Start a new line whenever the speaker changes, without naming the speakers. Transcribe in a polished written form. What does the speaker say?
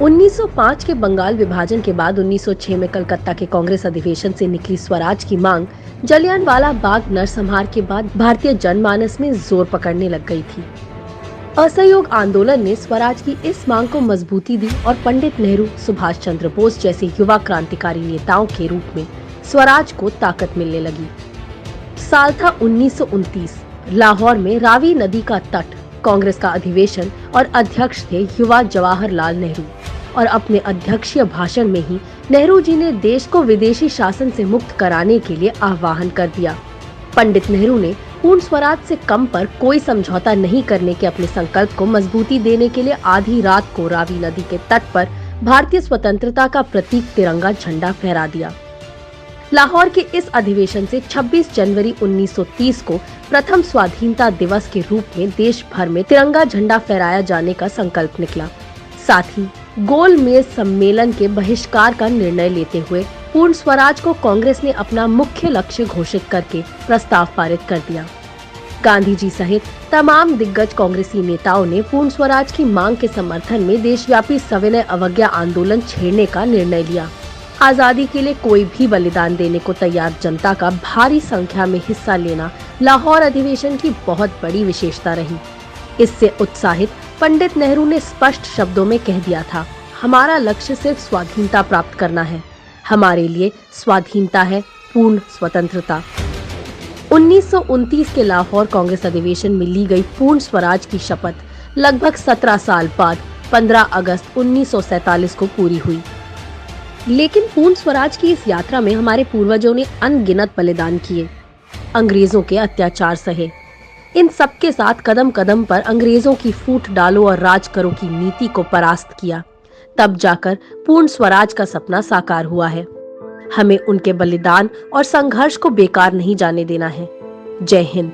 1905 के बंगाल विभाजन के बाद 1906 में कलकत्ता के कांग्रेस अधिवेशन से निकली स्वराज की मांग जलियांवाला बाग नरसंहार के बाद भारतीय जनमानस में जोर पकड़ने लग गई थी। असहयोग आंदोलन ने स्वराज की इस मांग को मजबूती दी और पंडित नेहरू, सुभाष चंद्र बोस जैसे युवा क्रांतिकारी नेताओं के रूप में स्वराज को ताकत मिलने लगी। साल था 1929। लाहौर में रावी नदी का तट, कांग्रेस का अधिवेशन और अध्यक्ष थे युवा जवाहरलाल नेहरू। और अपने अध्यक्षीय भाषण में ही नेहरू जी ने देश को विदेशी शासन से मुक्त कराने के लिए आह्वान कर दिया। पंडित नेहरू ने पूर्ण स्वराज से कम पर कोई समझौता नहीं करने के अपने संकल्प को मजबूती देने के लिए आधी रात को रावी नदी के तट पर भारतीय स्वतंत्रता का प्रतीक तिरंगा झंडा फहरा दिया। लाहौर के इस अधिवेशन से 26 जनवरी 1930 को प्रथम स्वाधीनता दिवस के रूप में देश भर में तिरंगा झंडा फहराया जाने का संकल्प निकला। साथ ही गोल मेज सम्मेलन के बहिष्कार का निर्णय लेते हुए पूर्ण स्वराज को कांग्रेस ने अपना मुख्य लक्ष्य घोषित करके प्रस्ताव पारित कर दिया। गांधी जी सहित तमाम दिग्गज कांग्रेसी नेताओं ने पूर्ण स्वराज की मांग के समर्थन में देशव्यापी सविनय अवज्ञा आंदोलन छेड़ने का निर्णय लिया। आजादी के लिए कोई भी बलिदान देने को तैयार जनता का भारी संख्या में हिस्सा लेना लाहौर अधिवेशन की बहुत बड़ी विशेषता रही। इससे उत्साहित पंडित नेहरू ने स्पष्ट शब्दों में कह दिया था, हमारा लक्ष्य सिर्फ स्वाधीनता प्राप्त करना है, हमारे लिए स्वाधीनता है पूर्ण स्वतंत्रता। 1929 के लाहौर कांग्रेस अधिवेशन में ली गई पूर्ण स्वराज की शपथ लगभग 17 साल बाद 15 अगस्त 1947 को पूरी हुई। लेकिन पूर्ण स्वराज की इस यात्रा में हमारे पूर्वजों ने अनगिनत बलिदान किए, अंग्रेजों के अत्याचार सहे। इन सब के साथ कदम कदम पर अंग्रेजों की फूट डालो और राज करो की नीति को परास्त किया। तब जाकर पूर्ण स्वराज का सपना साकार हुआ है। हमें उनके बलिदान और संघर्ष को बेकार नहीं जाने देना है। जय हिंद।